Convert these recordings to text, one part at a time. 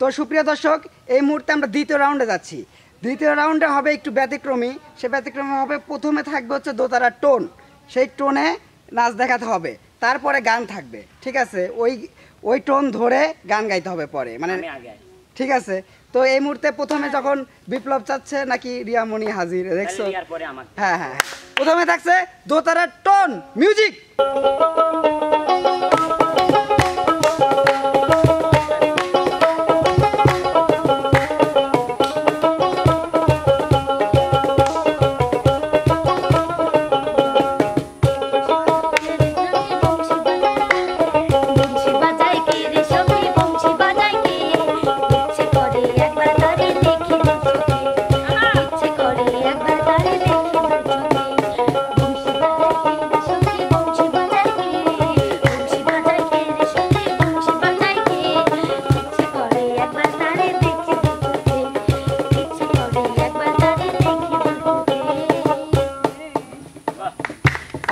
তো সুপ্রিয় দর্শক, এই মুহূর্তে আমরা দ্বিতীয় রাউন্ডে যাচ্ছি। দ্বিতীয় রাউন্ডে হবে একটু ব্যতিক্রমী। সে ব্যতিক্রমী হবে, প্রথমে থাকবে হচ্ছে দোতারার টোন, সেই টোনে নাচ দেখাতে হবে, তারপরে গান থাকবে। ঠিক আছে, ওই টোন ধরে গান গাইতে হবে পরে, মানে ঠিক আছে। তো এই মুহূর্তে প্রথমে যখন বিপ্লব চাচ্ছে নাকি রিয়ামণি হাজির, দেখছো? হ্যাঁ হ্যাঁ, প্রথমে থাকছে দোতারার টোন, মিউজিক।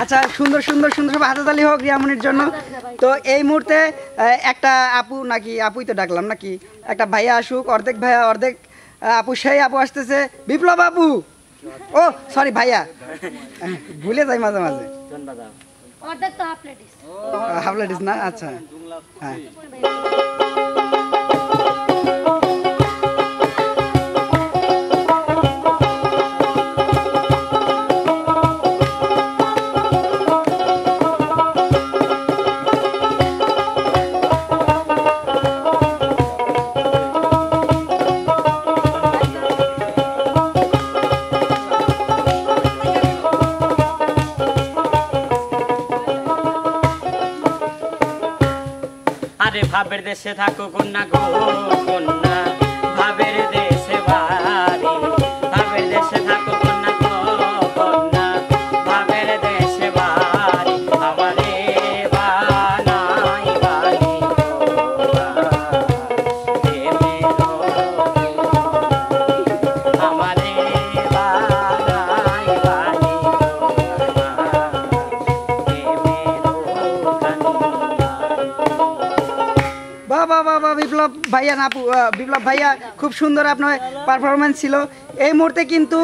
আচ্ছা, সুন্দর সুন্দর সুন্দর সব হাততালি হোক রিয়ামণির জন্য। তো এই মুহূর্তে একটা আপু, নাকি আপুই তো ডাকলাম, নাকি একটা ভাইয়া আসুক, অর্ধেক ভাইয়া অর্ধেক আপু। সেই আপু আসতেছে, বিপ্লব আপু। ও সরি ভাইয়া, ভুলে যাই মাঝে মাঝে। হাফ লেডিস না? আচ্ছা হ্যাঁ। ভাবের দেশে থাকো কন্যা গো কন্যা, ভাবের দেশে বাড়ি, ভাবের দেশে থাকো কন্যা গো কন্যা, ভাবের দেশে বাড়ি, আমারে বানাই বাড়ি আমারে বানাই বাড়ি। বিপ্লব ভাইয়া না আপু, বিপ্লব ভাইয়া খুব সুন্দর আপনার পারফরমেন্স ছিল। এই মুহূর্তে কিন্তু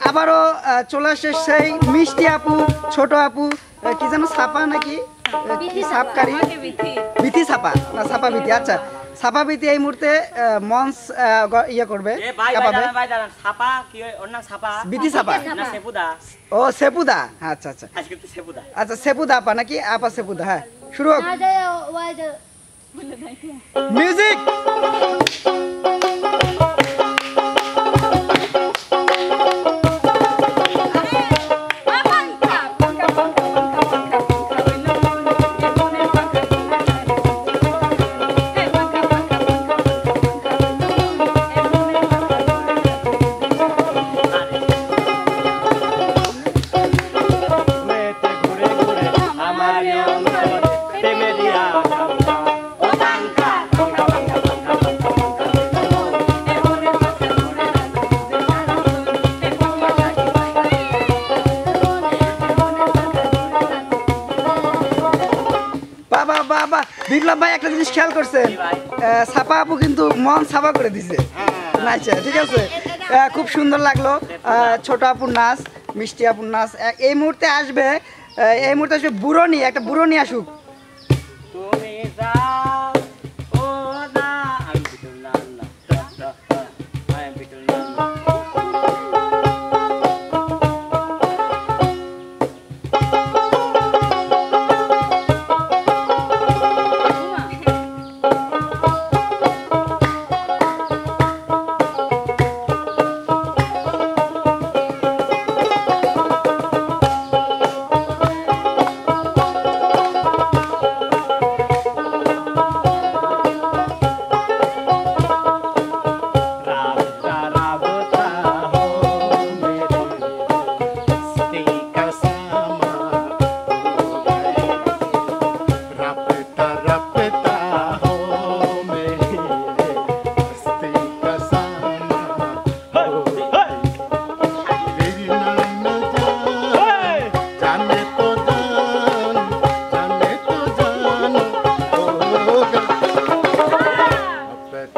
আবারও চলে আসছে সেই মিষ্টি আপু, ছোট আপু, কি যেন ছাপা নাকি সাপকারি, বিথি ছাপা না ছাপা বিথি। আচ্ছা, ছাপা বিথি এই মুহূর্তে মঞ্চ ইয়ে করবে, বিথি ছাপা। ও সেপুদা, আচ্ছা আচ্ছা আচ্ছা, সেপুদা আপা নাকি আপা সেপুদা। হ্যাঁ, শুরু হোক, মিউজিক। বিপ্লব ভাই একটা জিনিস খেয়াল করছেন, ছাপা আপু কিন্তু মন ছাপা করে দিছে। আচ্ছা ঠিক আছে, খুব সুন্দর লাগলো ছোট আপুর নাচ, মিষ্টি আপুর নাচ। এই মুহূর্তে আসবে, এই মুহূর্তে আসবে বুড়নি, একটা বুড়নি আসুক। সুপ্রিয়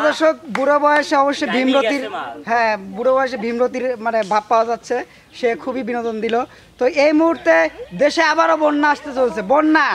দর্শক, বুড়ো বয়সে অবশ্যই ভীমরতির, হ্যাঁ বুড়ো বয়সে ভীমরতির মানে ভাব পাওয়া যাচ্ছে। সে খুবই বিনোদন দিল। তো এই মুহূর্তে দেশে আবারও বন্যা আসতে চলছে, বন্যা।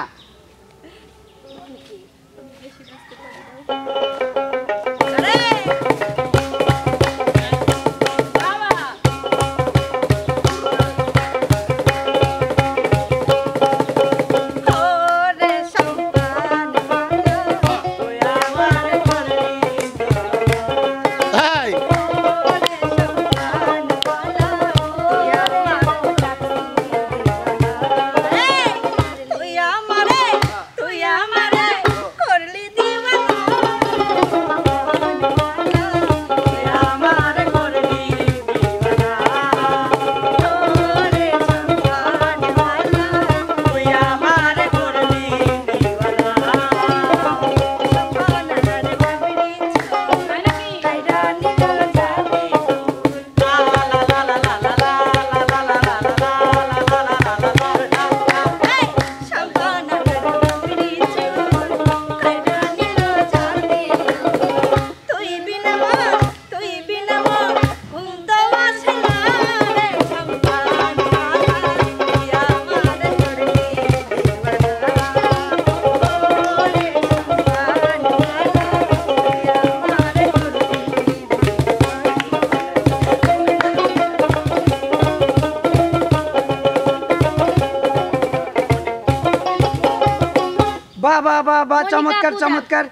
বাহ বাহ বাহ বাহ, চমৎকার চমৎকার।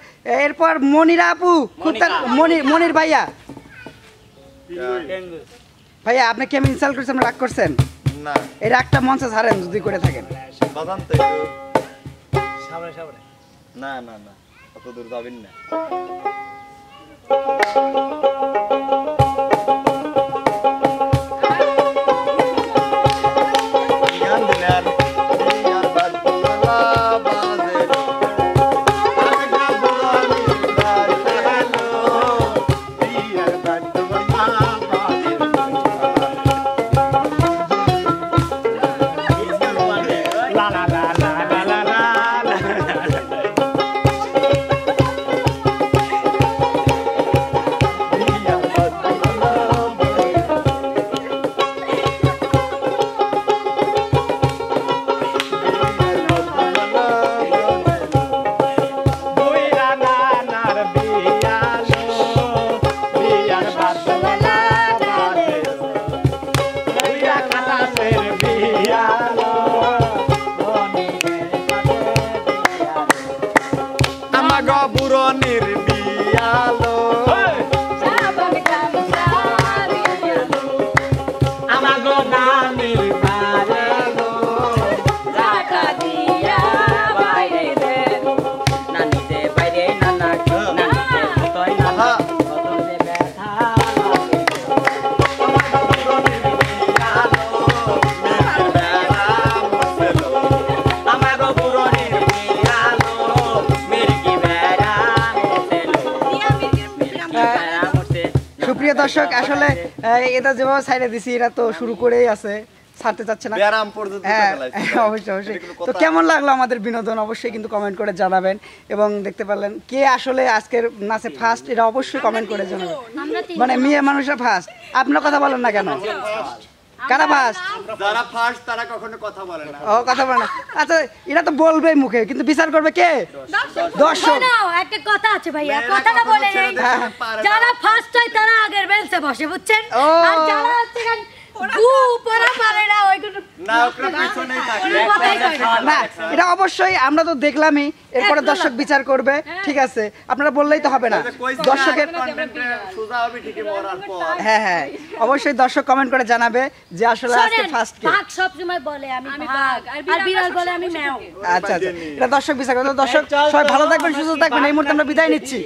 এরপর মনিরা আপু, মনির ভাইয়া। ভাইয়া আপনি কি আমি ইনসাল্ট করছেন, রাগ করছেন? না, এই রাগটা মঞ্চে ছাড়েন যদি করে থাকেন। বাদাম তো না না না, অত দূর যাবেন না। সুপ্রিয় দর্শক, আসলে এটা যেভাবে সাইডে দিছি এটা তো শুরু করেই আছে, ছাড়তে চাচ্ছে না। হ্যাঁ অবশ্যই অবশ্যই। তো কেমন লাগলো আমাদের বিনোদন অবশ্যই কিন্তু কমেন্ট করে জানাবেন। এবং দেখতে পারলেন কে আসলে আজকের নাচে ফার্স্ট, এটা অবশ্যই কমেন্ট করে জানাবেন। মানে মেয়ে মানুষের ফার্স্ট, আপনার কথা বলেন না কেন? কারা ফার্স্ট? যারা ফার্স্ট তারা কখনো কথা বলে না। ও কথা বলে না, আচ্ছা এটা তো বলবেই মুখে, কিন্তু বিচার করবে কে? দর্শক। একটা কথা আছে ভাইয়া, কথাটা বলে নেই। যারা ফার্স্ট হয় তারা আগের বেঞ্চে বসে, বুঝছেন? আর যারা হচ্ছে না, এটা অবশ্যই আমরা তো দেখলামই, এরপরে দর্শক বিচার করবে। ঠিক আছে, আপনারা বললেই তো হবে না, দর্শকের হ্যাঁ হ্যাঁ অবশ্যই দর্শক কমেন্ট করে জানাবে যে আসলে আজকে ফার্স্ট কে। ভাগ সব সময় বলে আমি ভাগ, আর বিড়াল বলে আমি ম্যাও। আচ্ছা আচ্ছা, এটা দর্শক বিচার করবে। দর্শক সবাই ভালো থাকবেন, সুস্থ থাকবেন। এই মুহূর্তে আমরা বিদায় নিচ্ছি।